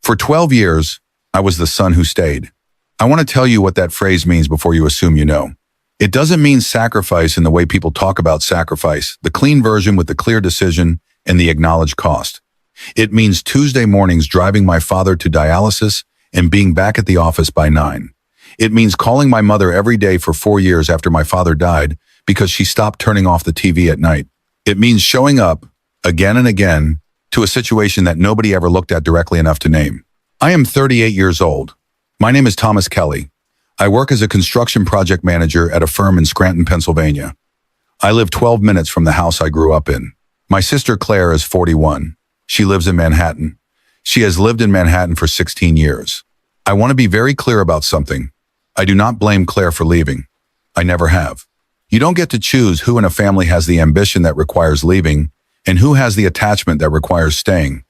For 12 years, I was the son who stayed. I want to tell you what that phrase means before you assume you know. It doesn't mean sacrifice in the way people talk about sacrifice, the clean version with the clear decision and the acknowledged cost. It means Tuesday mornings driving my father to dialysis and being back at the office by 9. It means calling my mother every day for 4 years after my father died because she stopped turning off the TV at night. It means showing up, again and again, to a situation that nobody ever looked at directly enough to name. I am 38 years old. My name is Thomas Kelly. I work as a construction project manager at a firm in Scranton, Pennsylvania. I live 12 minutes from the house I grew up in. My sister Claire is 41. She lives in Manhattan. She has lived in Manhattan for 16 years. I want to be very clear about something. I do not blame Claire for leaving. I never have. You don't get to choose who in a family has the ambition that requires leaving and who has the attachment that requires staying.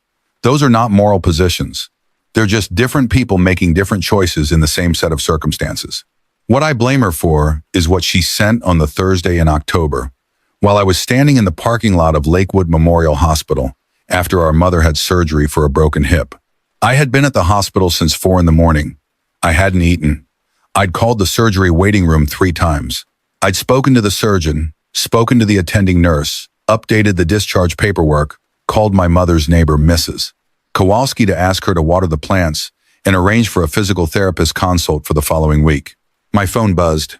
Those are not moral positions. They're just different people making different choices in the same set of circumstances. What I blame her for is what she sent on the Thursday in October, while I was standing in the parking lot of Lakewood Memorial Hospital after our mother had surgery for a broken hip. I had been at the hospital since 4 in the morning. I hadn't eaten. I'd called the surgery waiting room 3 times. I'd spoken to the surgeon, spoken to the attending nurse, updated the discharge paperwork, called my mother's neighbor, Mrs. Kowalski, to ask her to water the plants and arrange for a physical therapist consult for the following week. My phone buzzed.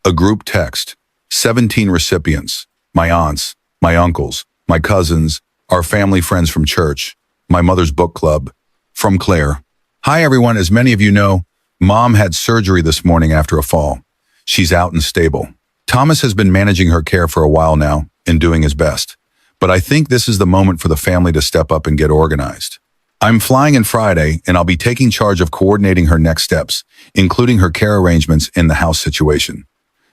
A group text. 17 recipients. My aunts, my uncles, my cousins, our family friends from church, my mother's book club. From Claire. Hi everyone, as many of you know, Mom had surgery this morning after a fall. She's out and stable. Thomas has been managing her care for a while now and doing his best. But I think this is the moment for the family to step up and get organized. I'm flying in Friday, and I'll be taking charge of coordinating her next steps, including her care arrangements in the house situation.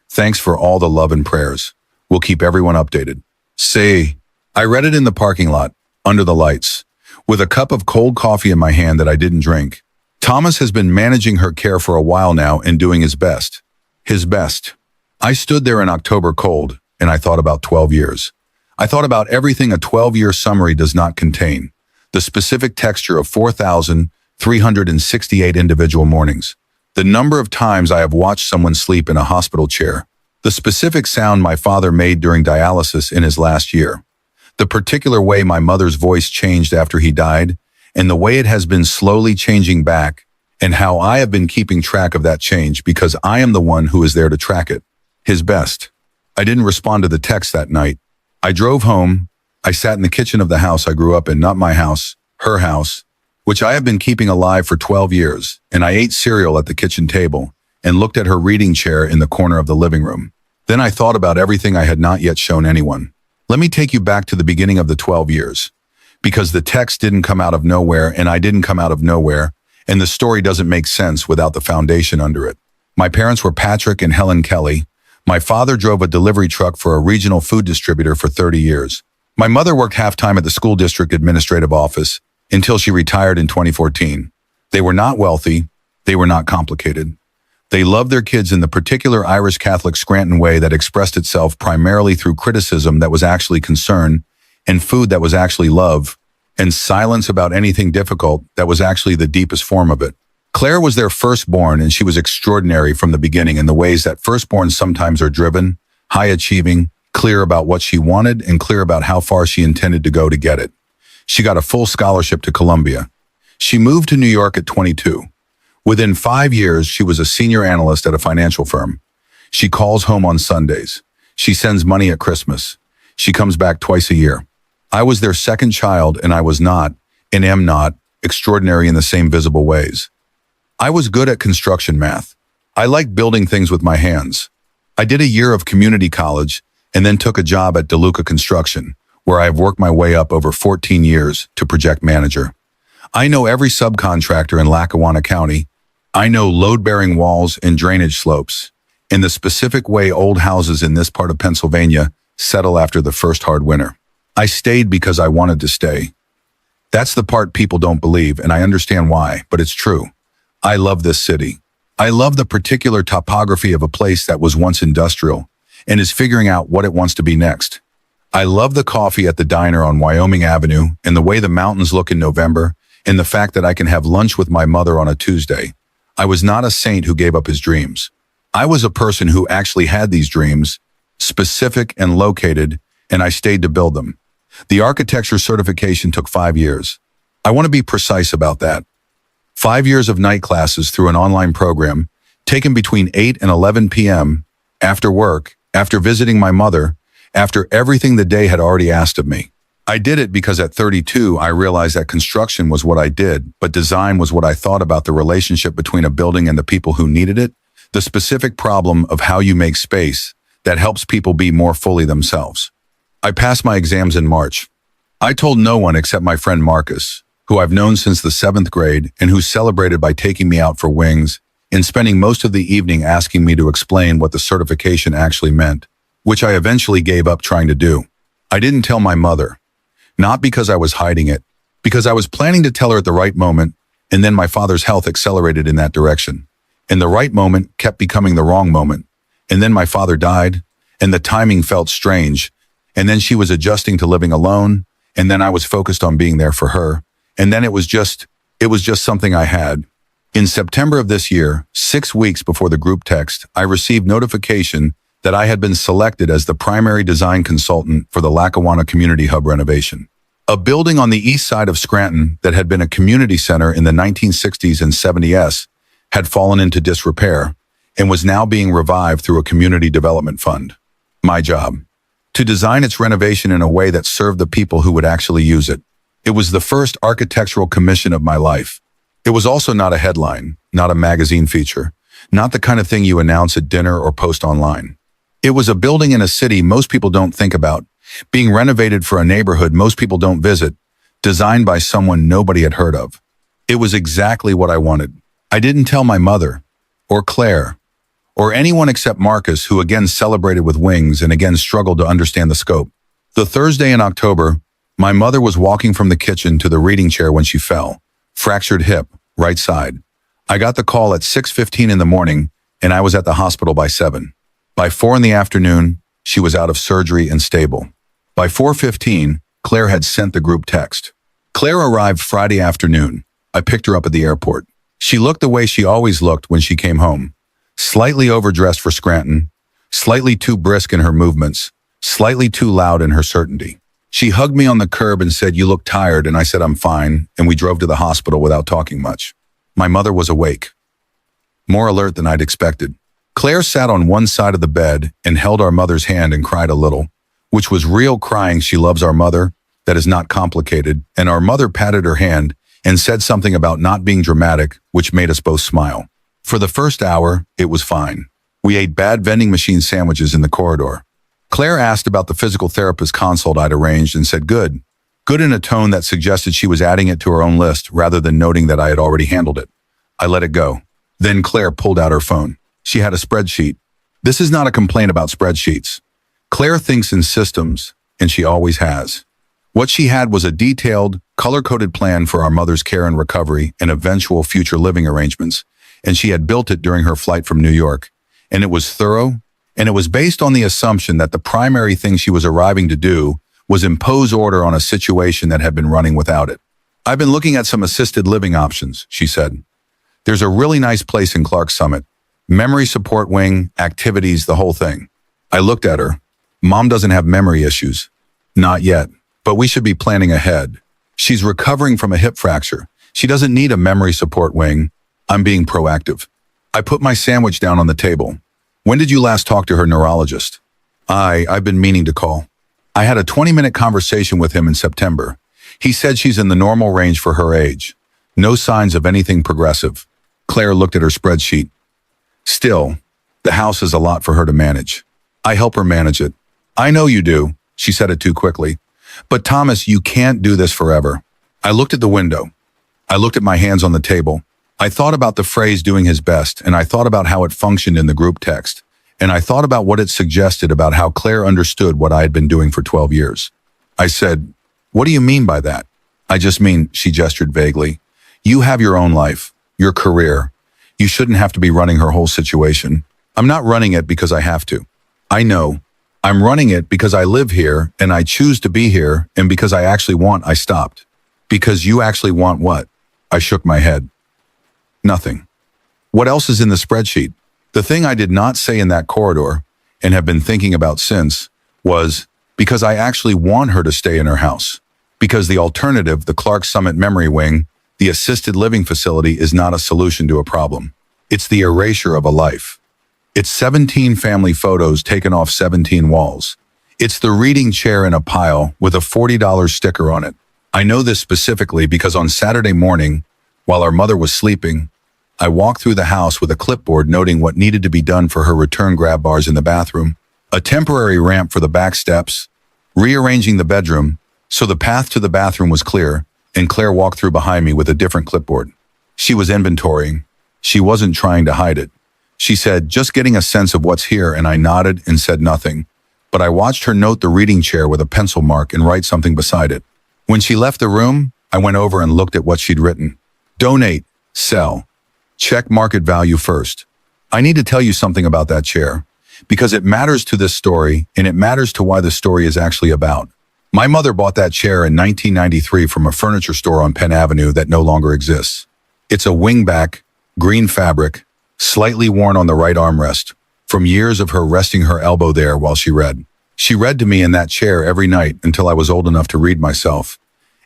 Thanks for all the love and prayers. We'll keep everyone updated. See, I read it in the parking lot, under the lights, with a cup of cold coffee in my hand that I didn't drink. Thomas has been managing her care for a while now and doing his best. His best. I stood there in October cold, and I thought about 12 years. I thought about everything a 12-year summary does not contain. The specific texture of 4,368 individual mornings. The number of times I have watched someone sleep in a hospital chair. The specific sound my father made during dialysis in his last year. The particular way my mother's voice changed after he died, and the way it has been slowly changing back, and how I have been keeping track of that change because I am the one who is there to track it. His best. I didn't respond to the text that night. I drove home. I sat in the kitchen of the house I grew up in, not my house, her house, which I have been keeping alive for 12 years, and I ate cereal at the kitchen table and looked at her reading chair in the corner of the living room. Then I thought about everything I had not yet shown anyone. Let me take you back to the beginning of the 12 years, because the text didn't come out of nowhere and I didn't come out of nowhere, and the story doesn't make sense without the foundation under it. My parents were Patrick and Helen Kelly. My father drove a delivery truck for a regional food distributor for 30 years. My mother worked half-time at the school district administrative office until she retired in 2014. They were not wealthy. They were not complicated. They loved their kids in the particular Irish Catholic Scranton way that expressed itself primarily through criticism that was actually concern, and food that was actually love, and silence about anything difficult that was actually the deepest form of it. Claire was their firstborn, and she was extraordinary from the beginning in the ways that firstborns sometimes are driven, high-achieving, clear about what she wanted, and clear about how far she intended to go to get it. She got a full scholarship to Columbia. She moved to New York at 22. Within 5 years, she was a senior analyst at a financial firm. She calls home on Sundays. She sends money at Christmas. She comes back twice a year. I was their second child, and I was not, and am not, extraordinary in the same visible ways. I was good at construction math. I liked building things with my hands. I did a year of community college and then took a job at DeLuca Construction, where I have worked my way up over 14 years to project manager. I know every subcontractor in Lackawanna County. I know load-bearing walls and drainage slopes, and the specific way old houses in this part of Pennsylvania settle after the first hard winter. I stayed because I wanted to stay. That's the part people don't believe, and I understand why, but it's true. I love this city. I love the particular topography of a place that was once industrial and is figuring out what it wants to be next. I love the coffee at the diner on Wyoming Avenue and the way the mountains look in November in the fact that I can have lunch with my mother on a Tuesday. I was not a saint who gave up his dreams. I was a person who actually had these dreams, specific and located, and I stayed to build them. The architecture certification took 5 years. I want to be precise about that. 5 years of night classes through an online program, taken between 8 and 11 p.m., after work, after visiting my mother, after everything the day had already asked of me. I did it because at 32, I realized that construction was what I did, but design was what I thought about the relationship between a building and the people who needed it, the specific problem of how you make space that helps people be more fully themselves. I passed my exams in March. I told no one except my friend Marcus, who I've known since the 7th grade and who celebrated by taking me out for wings and spending most of the evening asking me to explain what the certification actually meant, which I eventually gave up trying to do. I didn't tell my mother, not because I was hiding it, because I was planning to tell her at the right moment, and then my father's health accelerated in that direction. And the right moment kept becoming the wrong moment. And then my father died, and the timing felt strange. And then she was adjusting to living alone, and then I was focused on being there for her. And then it was just something I had. In September of this year, 6 weeks before the group text, I received notification that I had been selected as the primary design consultant for the Lackawanna Community Hub renovation. A building on the east side of Scranton that had been a community center in the 1960s and 70s had fallen into disrepair and was now being revived through a community development fund. My job: to design its renovation in a way that served the people who would actually use it. It was the first architectural commission of my life. It was also not a headline, not a magazine feature, not the kind of thing you announce at dinner or post online. It was a building in a city most people don't think about, being renovated for a neighborhood most people don't visit, designed by someone nobody had heard of. It was exactly what I wanted. I didn't tell my mother, or Claire, or anyone except Marcus, who again celebrated with wings and again struggled to understand the scope. The Thursday in October, my mother was walking from the kitchen to the reading chair when she fell. Fractured hip, right side. I got the call at 6:15 in the morning, and I was at the hospital by 7. By 4 in the afternoon, she was out of surgery and stable. By 4:15, Claire had sent the group text. Claire arrived Friday afternoon. I picked her up at the airport. She looked the way she always looked when she came home. Slightly overdressed for Scranton, slightly too brisk in her movements, slightly too loud in her certainty. She hugged me on the curb and said, "You look tired," and I said, "I'm fine," and we drove to the hospital without talking much. My mother was awake, more alert than I'd expected. Claire sat on one side of the bed and held our mother's hand and cried a little, which was real crying. She loves our mother, that is not complicated, and our mother patted her hand and said something about not being dramatic, which made us both smile. For the first hour, it was fine. We ate bad vending machine sandwiches in the corridor. Claire asked about the physical therapist consult I'd arranged and said good. Good in a tone that suggested she was adding it to her own list rather than noting that I had already handled it. I let it go. Then Claire pulled out her phone. She had a spreadsheet. This is not a complaint about spreadsheets. Claire thinks in systems, and she always has. What she had was a detailed, color-coded plan for our mother's care and recovery and eventual future living arrangements, and she had built it during her flight from New York. And it was thorough, and it was based on the assumption that the primary thing she was arriving to do was impose order on a situation that had been running without it. "I've been looking at some assisted living options," she said. "There's a really nice place in Clark Summit. Memory support wing, activities, the whole thing." I looked at her. "Mom doesn't have memory issues." "Not yet, but we should be planning ahead. She's recovering from a hip fracture. She doesn't need a memory support wing. I'm being proactive." I put my sandwich down on the table. "When did you last talk to her neurologist?" I've been meaning to call. I had a 20-minute conversation with him in September. He said she's in the normal range for her age. No signs of anything progressive. Claire looked at her spreadsheet. "Still, the house is a lot for her to manage. I help her manage it." "I know you do." She said it too quickly. "But Thomas, you can't do this forever." I looked at the window. I looked at my hands on the table. I thought about the phrase "doing his best," and I thought about how it functioned in the group text. And I thought about what it suggested about how Claire understood what I had been doing for 12 years. I said, "What do you mean by that?" "I just mean," she gestured vaguely, "you have your own life, your career. You shouldn't have to be running her whole situation." "I'm not running it because I have to. I know. I'm running it because I live here and I choose to be here, and because I actually want." I stopped. "Because you actually want what?" I shook my head. Nothing. What else is in the spreadsheet? The thing I did not say in that corridor, and have been thinking about since, was because I actually want her to stay in her house. Because the alternative, the Clark Summit Memory Wing, the assisted living facility, is not a solution to a problem. It's the erasure of a life. It's 17 family photos taken off 17 walls. It's the reading chair in a pile with a $40 sticker on it. I know this specifically because on Saturday morning, while our mother was sleeping, I walked through the house with a clipboard noting what needed to be done for her return grab bars in the bathroom, a temporary ramp for the back steps, rearranging the bedroom so the path to the bathroom was clear, and Claire walked through behind me with a different clipboard. She was inventorying. She wasn't trying to hide it. She said, just getting a sense of what's here, and I nodded and said nothing. But I watched her note the reading chair with a pencil mark and write something beside it. When she left the room, I went over and looked at what she'd written. Donate, sell, check market value first. I need to tell you something about that chair, because it matters to this story, and it matters to why the story is actually about. My mother bought that chair in 1993 from a furniture store on Penn Avenue that no longer exists. It's a wingback, green fabric, slightly worn on the right armrest, from years of her resting her elbow there while she read. She read to me in that chair every night until I was old enough to read myself.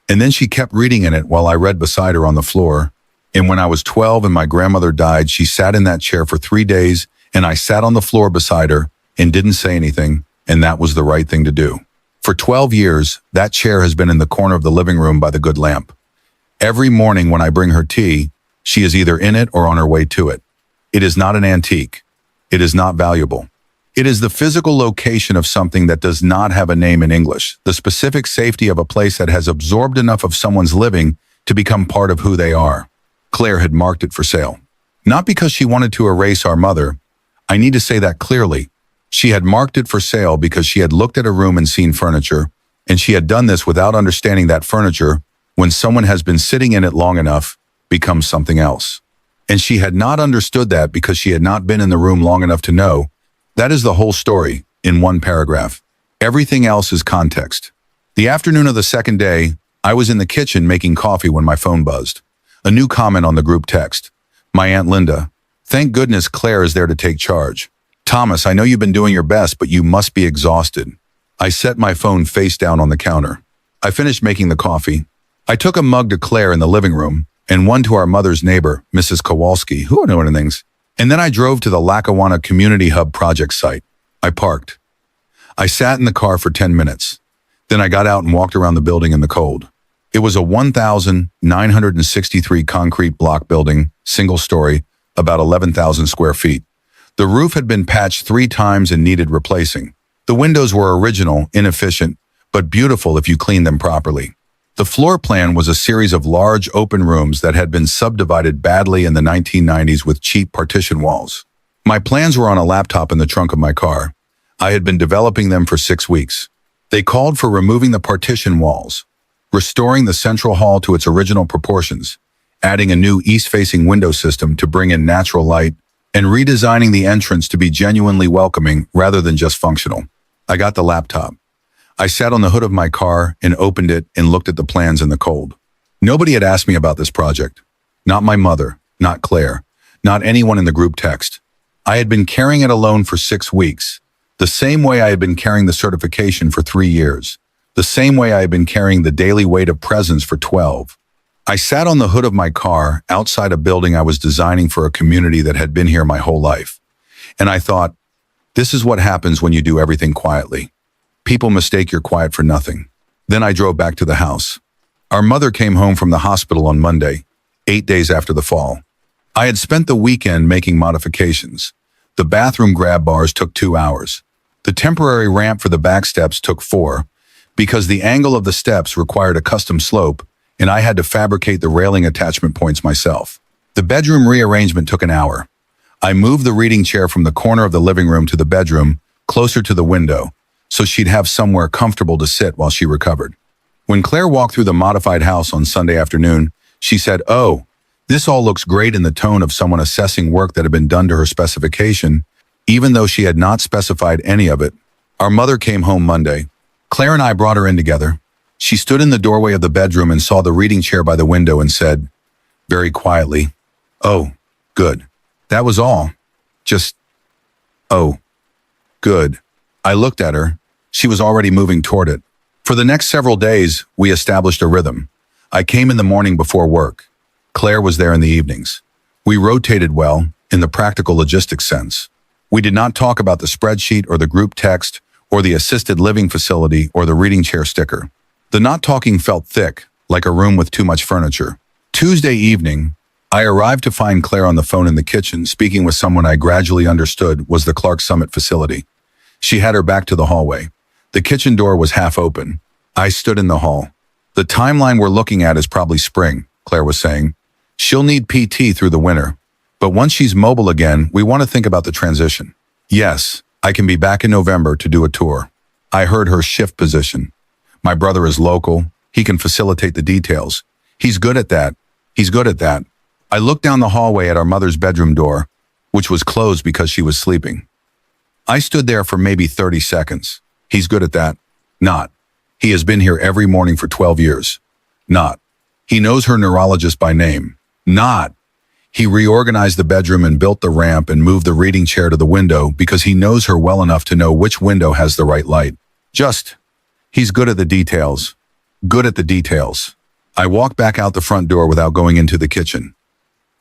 And then she kept reading in it while I read beside her on the floor. And when I was 12 and my grandmother died, she sat in that chair for 3 days, and I sat on the floor beside her and didn't say anything, and that was the right thing to do. For 12 years, that chair has been in the corner of the living room by the good lamp. Every morning when I bring her tea, she is either in it or on her way to it. It is not an antique. It is not valuable. It is the physical location of something that does not have a name in English, the specific safety of a place that has absorbed enough of someone's living to become part of who they are. Claire had marked it for sale. Not because she wanted to erase our mother. I need to say that clearly. She had marked it for sale because she had looked at a room and seen furniture, and she had done this without understanding that furniture, when someone has been sitting in it long enough, becomes something else. And she had not understood that because she had not been in the room long enough to know. That is the whole story, in one paragraph. Everything else is context. The afternoon of the second day, I was in the kitchen making coffee when my phone buzzed. A new comment on the group text. My Aunt Linda. Thank goodness Claire is there to take charge. Thomas, I know you've been doing your best, but you must be exhausted. I set my phone face down on the counter. I finished making the coffee. I took a mug to Claire in the living room, and one to our mother's neighbor, Mrs. Kowalski, who knew things. And then I drove to the Lackawanna Community Hub project site. I parked. I sat in the car for 10 minutes. Then I got out and walked around the building in the cold. It was a 1,963 concrete block building, single story, about 11,000 square feet. The roof had been patched 3 times and needed replacing. The windows were original, inefficient, but beautiful if you cleaned them properly. The floor plan was a series of large open rooms that had been subdivided badly in the 1990s with cheap partition walls. My plans were on a laptop in the trunk of my car. I had been developing them for 6 weeks. They called for removing the partition walls, restoring the central hall to its original proportions, adding a new east-facing window system to bring in natural light, and redesigning the entrance to be genuinely welcoming rather than just functional. I got the laptop. I sat on the hood of my car and opened it and looked at the plans in the cold. Nobody had asked me about this project. Not my mother, not Claire, not anyone in the group text. I had been carrying it alone for 6 weeks, the same way I had been carrying the certification for 3 years, the same way I had been carrying the daily weight of presents for 12. I sat on the hood of my car outside a building I was designing for a community that had been here my whole life. And I thought, this is what happens when you do everything quietly. People mistake your quiet for nothing. Then I drove back to the house. Our mother came home from the hospital on Monday, 8 days after the fall. I had spent the weekend making modifications. The bathroom grab bars took 2 hours. The temporary ramp for the back steps took 4, because the angle of the steps required a custom slope, and I had to fabricate the railing attachment points myself. The bedroom rearrangement took an hour. I moved the reading chair from the corner of the living room to the bedroom, closer to the window, so she'd have somewhere comfortable to sit while she recovered. When Claire walked through the modified house on Sunday afternoon, she said, "Oh, this all looks great," in the tone of someone assessing work that had been done to her specification, even though she had not specified any of it. Our mother came home Monday. Claire and I brought her in together. She stood in the doorway of the bedroom and saw the reading chair by the window and said, very quietly. Oh, good. That was all. Just, oh, good. I looked at her. She was already moving toward it. For the next several days, we established a rhythm. I came in the morning before work. Claire was there in the evenings. We rotated well, in the practical logistics sense. We did not talk about the spreadsheet or the group text or the assisted living facility or the reading chair sticker. The not talking felt thick, like a room with too much furniture. Tuesday evening, I arrived to find Claire on the phone in the kitchen speaking with someone I gradually understood was the Clark Summit facility. She had her back to the hallway. The kitchen door was half open. I stood in the hall. The timeline we're looking at is probably spring, Claire was saying. She'll need PT through the winter. But once she's mobile again, we want to think about the transition. Yes, I can be back in November to do a tour. I heard her shift position. My brother is local. He can facilitate the details. He's good at that. He's good at that. I looked down the hallway at our mother's bedroom door, which was closed because she was sleeping. I stood there for maybe 30 seconds. He's good at that. Not. He has been here every morning for 12 years. Not. He knows her neurologist by name. Not. He reorganized the bedroom and built the ramp and moved the reading chair to the window because he knows her well enough to know which window has the right light. Just. He's good at the details. Good at the details. I walked back out the front door without going into the kitchen.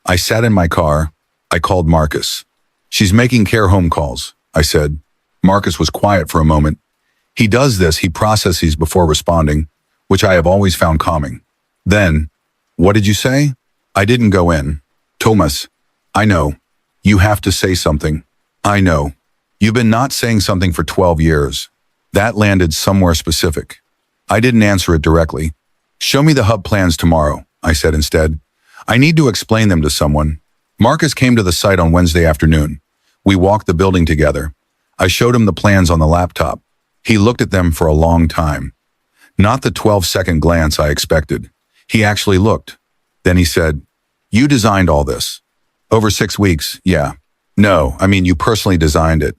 I sat in my car. I called Marcus. She's making care home calls, I said. Marcus was quiet for a moment. He does this, he processes before responding, which I have always found calming. Then, what did you say? I didn't go in. Thomas, I know. You have to say something. I know. You've been not saying something for 12 years. That landed somewhere specific. I didn't answer it directly. Show me the hub plans tomorrow, I said instead. I need to explain them to someone. Marcus came to the site on Wednesday afternoon. We walked the building together. I showed him the plans on the laptop. He looked at them for a long time. Not the 12-second glance I expected. He actually looked. Then he said, "You designed all this." "Over 6 weeks, yeah." "No, I mean you personally designed it.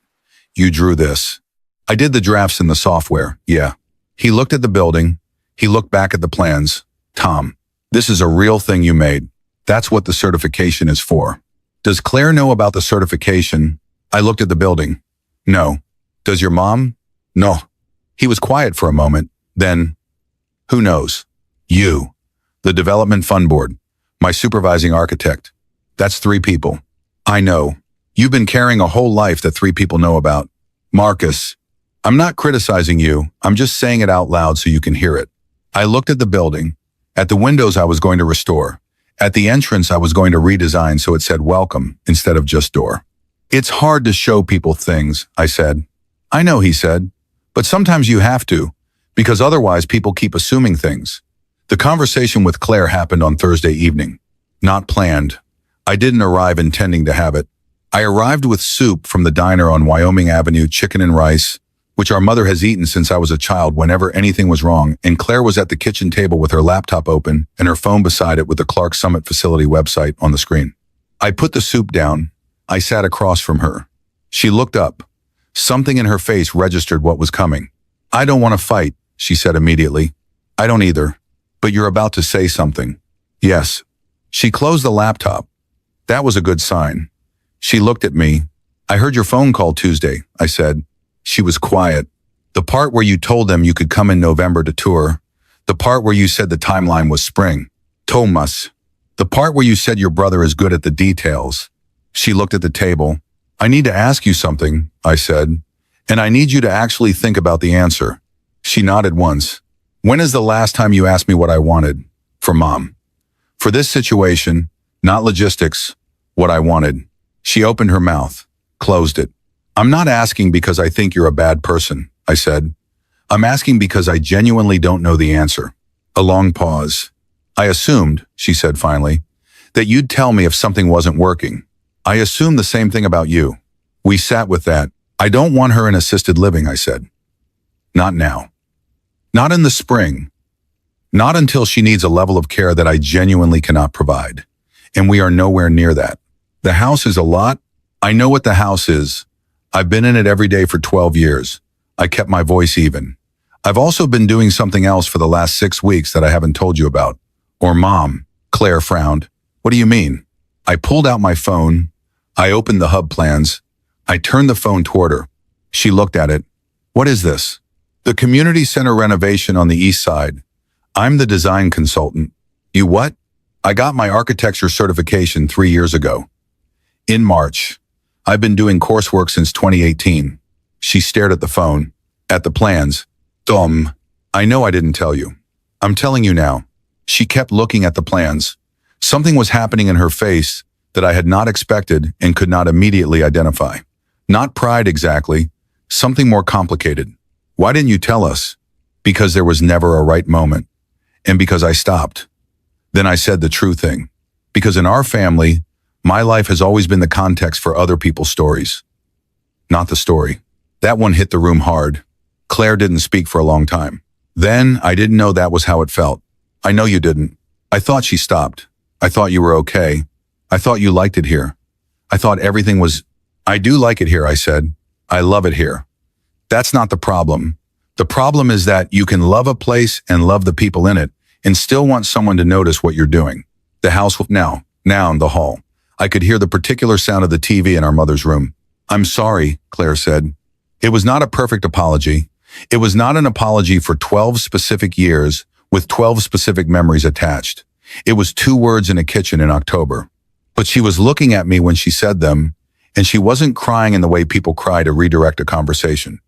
You drew this." "I did the drafts in the software, yeah." He looked at the building. He looked back at the plans. "Tom, this is a real thing you made. That's what the certification is for." "Does Claire know about the certification?" I looked at the building. "No." "Does your mom?" "No." He was quiet for a moment. Then, "Who knows?" "You. The Development Fund Board. My supervising architect. That's 3 people." "I know. You've been carrying a whole life that 3 people know about." "Marcus, I'm not criticizing you. I'm just saying it out loud so you can hear it." I looked at the building. At the windows I was going to restore. At the entrance I was going to redesign so it said welcome instead of just door. "It's hard to show people things," I said. "I know," he said. "But sometimes you have to, because otherwise people keep assuming things." The conversation with Claire happened on Thursday evening. Not planned. I didn't arrive intending to have it. I arrived with soup from the diner on Wyoming Avenue, chicken and rice, which our mother has eaten since I was a child whenever anything was wrong, and Claire was at the kitchen table with her laptop open and her phone beside it with the Clark Summit facility website on the screen. I put the soup down. I sat across from her. She looked up. Something in her face registered what was coming. "I don't want to fight," she said immediately. "I don't either. But you're about to say something." "Yes." She closed the laptop. That was a good sign. She looked at me. "I heard your phone call Tuesday," I said. She was quiet. "The part where you told them you could come in November to tour. The part where you said the timeline was spring. Thomas. The part where you said your brother is good at the details." She looked at the table. "I need to ask you something," I said, "and I need you to actually think about the answer." She nodded once. "When is the last time you asked me what I wanted? For Mom. For this situation, not logistics, what I wanted." She opened her mouth, closed it. "I'm not asking because I think you're a bad person," I said. "I'm asking because I genuinely don't know the answer." A long pause. "I assumed," she said finally, "that you'd tell me if something wasn't working. I assumed the same thing about you." We sat with that. "I don't want her in assisted living," I said. "Not now. Not in the spring. Not until she needs a level of care that I genuinely cannot provide. And we are nowhere near that. The house is a lot. I know what the house is. I've been in it every day for 12 years. I kept my voice even. I've also been doing something else for the last 6 weeks that I haven't told you about." "Or Mom," Claire frowned. What do you mean? I pulled out my phone. I opened the hub plans. I turned the phone toward her. She looked at it. What is this? The community center renovation on the east side. I'm the design consultant. You what? I got my architecture certification 3 years ago. In March. I've been doing coursework since 2018. She stared at the phone, at the plans. I know I didn't tell you. I'm telling you now. She kept looking at the plans. Something was happening in her face that I had not expected and could not immediately identify. Not pride exactly, something more complicated. Why didn't you tell us? Because there was never a right moment. And because I stopped. Then I said the true thing. Because in our family, my life has always been the context for other people's stories. Not the story. That one hit the room hard. Claire didn't speak for a long time. Then I didn't know that was how it felt. I know you didn't. I thought she stopped. I thought you were okay. I thought you liked it here. I thought everything was... I do like it here, I said. I love it here. That's not the problem. The problem is that you can love a place and love the people in it and still want someone to notice what you're doing. The house now in the hall. I could hear the particular sound of the TV in our mother's room. I'm sorry, Claire said. It was not a perfect apology. It was not an apology for 12 specific years with 12 specific memories attached. It was 2 words in a kitchen in October. But she was looking at me when she said them, and she wasn't crying in the way people cry to redirect a conversation.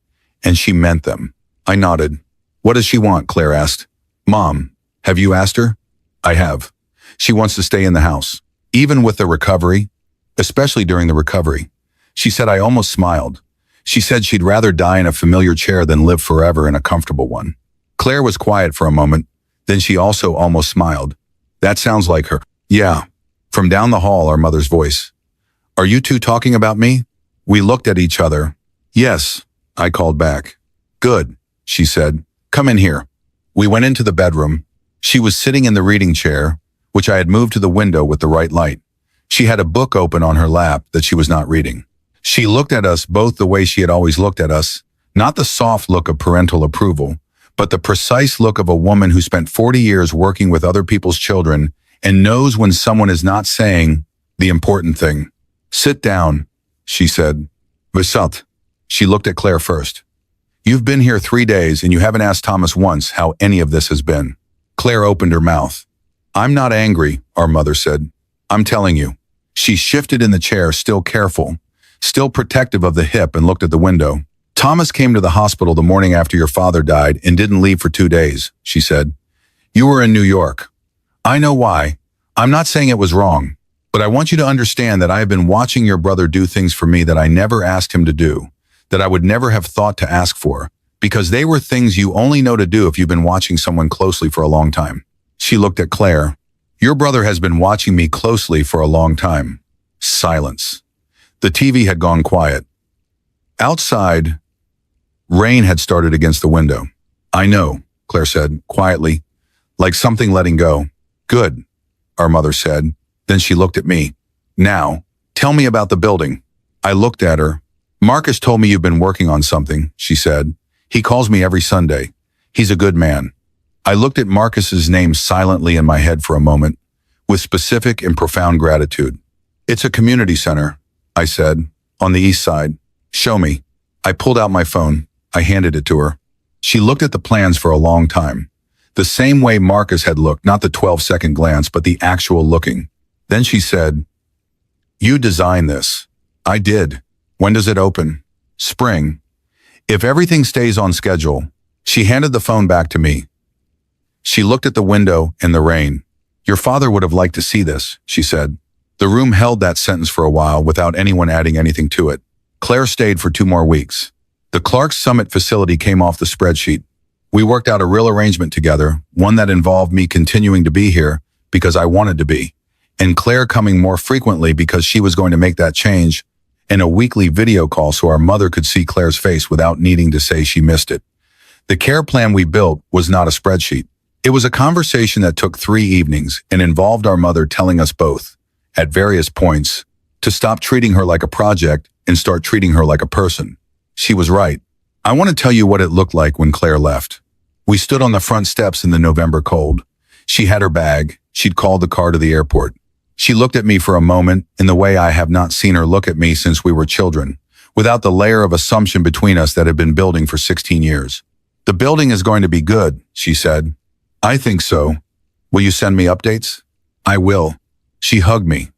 And she meant them. I nodded. What does she want? Claire asked. Mom, have you asked her? I have. She wants to stay in the house. Even with the recovery, especially during the recovery. She said I almost smiled. She said she'd rather die in a familiar chair than live forever in a comfortable one. Claire was quiet for a moment. Then she also almost smiled. That sounds like her. Yeah. From down the hall, our mother's voice. Are you two talking about me? We looked at each other. Yes, I called back. Good, she said. Come in here. We went into the bedroom. She was sitting in the reading chair, which I had moved to the window with the right light. She had a book open on her lap that she was not reading. She looked at us both the way she had always looked at us, not the soft look of parental approval, but the precise look of a woman who spent 40 years working with other people's children and knows when someone is not saying the important thing. Sit down, she said. Vasant. She looked at Claire first. You've been here 3 days and you haven't asked Thomas once how any of this has been. Claire opened her mouth. I'm not angry, our mother said. I'm telling you. She shifted in the chair, still careful, still protective of the hip, and looked at the window. Thomas came to the hospital the morning after your father died and didn't leave for 2 days, she said. You were in New York. I know why. I'm not saying it was wrong, but I want you to understand that I have been watching your brother do things for me that I never asked him to do, that I would never have thought to ask for, because they were things you only know to do if you've been watching someone closely for a long time. She looked at Claire. Your brother has been watching me closely for a long time. Silence. The TV had gone quiet. Outside, rain had started against the window. I know, Claire said, quietly, like something letting go. Good, our mother said. Then she looked at me. Now, tell me about the building. I looked at her. Marcus told me you've been working on something, she said. He calls me every Sunday. He's a good man. I looked at Marcus's name silently in my head for a moment, with specific and profound gratitude. It's a community center, I said, on the east side. Show me. I pulled out my phone. I handed it to her. She looked at the plans for a long time. The same way Marcus had looked, not the 12-second glance, but the actual looking. Then she said, You designed this. I did. When does it open? Spring. If everything stays on schedule. She handed the phone back to me. She looked at the window and the rain. Your father would have liked to see this, she said. The room held that sentence for a while without anyone adding anything to it. Claire stayed for 2 more weeks. The Clark's Summit facility came off the spreadsheet. We worked out a real arrangement together, one that involved me continuing to be here because I wanted to be, and Claire coming more frequently because she was going to make that change, and a weekly video call so our mother could see Claire's face without needing to say she missed it. The care plan we built was not a spreadsheet. It was a conversation that took 3 evenings and involved our mother telling us both, at various points, to stop treating her like a project and start treating her like a person. She was right. I want to tell you what it looked like when Claire left. We stood on the front steps in the November cold. She had her bag. She'd called the car to the airport. She looked at me for a moment in the way I have not seen her look at me since we were children, without the layer of assumption between us that had been building for 16 years. "The building is going to be good," she said. "I think so. Will you send me updates?" "I will." She hugged me.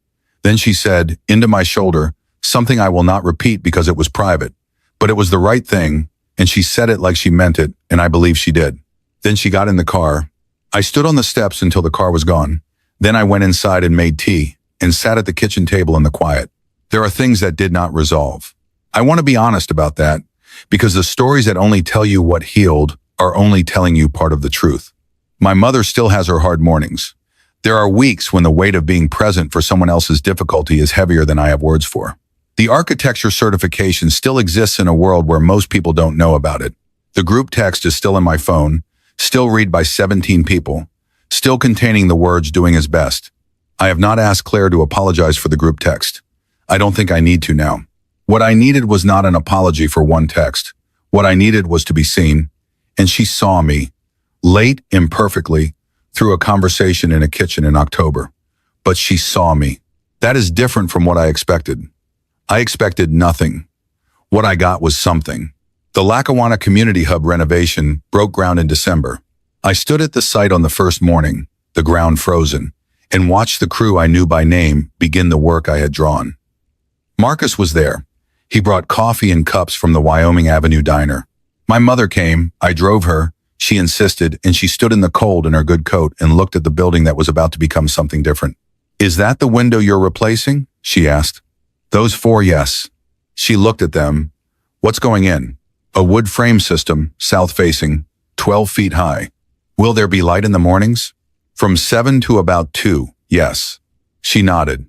Then she said, into my shoulder, something I will not repeat because it was private, but it was the right thing, and she said it like she meant it, and I believe she did. Then she got in the car. I stood on the steps until the car was gone. Then I went inside and made tea, and sat at the kitchen table in the quiet. There are things that did not resolve. I want to be honest about that, because the stories that only tell you what healed are only telling you part of the truth. My mother still has her hard mornings. There are weeks when the weight of being present for someone else's difficulty is heavier than I have words for. The architecture certification still exists in a world where most people don't know about it. The group text is still in my phone, still read by 17 people, still containing the words "doing his best." I have not asked Claire to apologize for the group text. I don't think I need to now. What I needed was not an apology for one text. What I needed was to be seen, and she saw me, late, imperfectly, through a conversation in a kitchen in October. But she saw me. That is different from what I expected. I expected nothing. What I got was something. The Lackawanna Community Hub renovation broke ground in December. I stood at the site on the first morning, the ground frozen, and watched the crew I knew by name begin the work I had drawn. Marcus was there. He brought coffee and cups from the Wyoming Avenue diner. My mother came, I drove her, she insisted, and she stood in the cold in her good coat and looked at the building that was about to become something different. "Is that the window you're replacing?" she asked. "Those four, yes." She looked at them. "What's going in?" "A wood frame system, south-facing, 12 feet high." "Will there be light in the mornings?" "From 7 to about 2, yes." She nodded.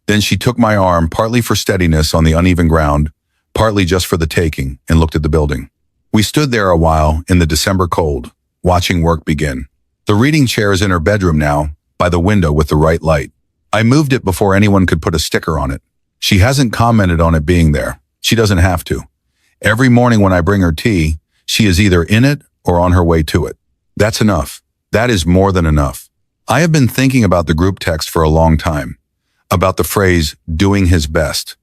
Then she took my arm, partly for steadiness on the uneven ground, partly just for the taking, and looked at the building. We stood there a while in the December cold, watching work begin. The reading chair is in her bedroom now, by the window with the right light. I moved it before anyone could put a sticker on it. She hasn't commented on it being there. She doesn't have to. Every morning when I bring her tea, she is either in it or on her way to it. That's enough. That is more than enough. I have been thinking about the group text for a long time, about the phrase "doing his best,"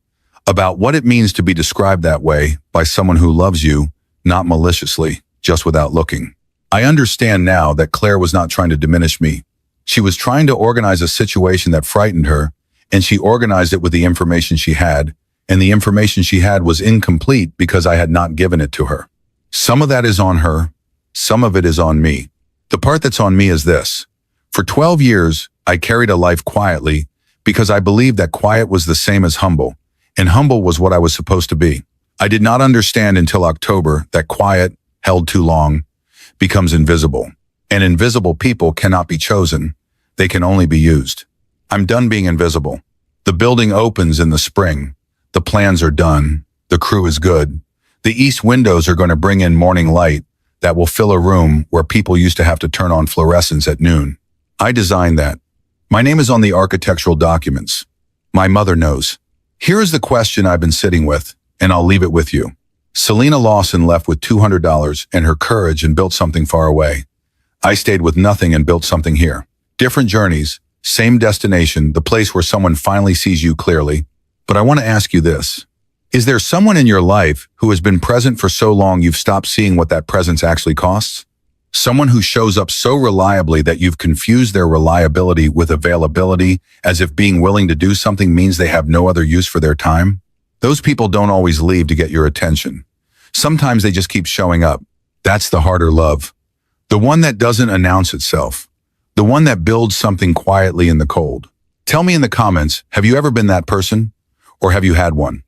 about what it means to be described that way by someone who loves you, not maliciously, just without looking. I understand now that Claire was not trying to diminish me. She was trying to organize a situation that frightened her, and she organized it with the information she had, and the information she had was incomplete because I had not given it to her. Some of that is on her, some of it is on me. The part that's on me is this. For 12 years, I carried a life quietly because I believed that quiet was the same as humble, and humble was what I was supposed to be. I did not understand until October that quiet, held too long, becomes invisible. And invisible people cannot be chosen. They can only be used. I'm done being invisible. The building opens in the spring. The plans are done. The crew is good. The east windows are going to bring in morning light that will fill a room where people used to have to turn on fluorescents at noon. I designed that. My name is on the architectural documents. My mother knows. Here is the question I've been sitting with, and I'll leave it with you. Selena Lawson left with $200 and her courage and built something far away. I stayed with nothing and built something here. Different journeys, same destination, the place where someone finally sees you clearly. But I want to ask you this. Is there someone in your life who has been present for so long you've stopped seeing what that presence actually costs? Someone who shows up so reliably that you've confused their reliability with availability, as if being willing to do something means they have no other use for their time? Those people don't always leave to get your attention. Sometimes they just keep showing up. That's the harder love. The one that doesn't announce itself. The one that builds something quietly in the cold. Tell me in the comments, have you ever been that person? Or have you had one?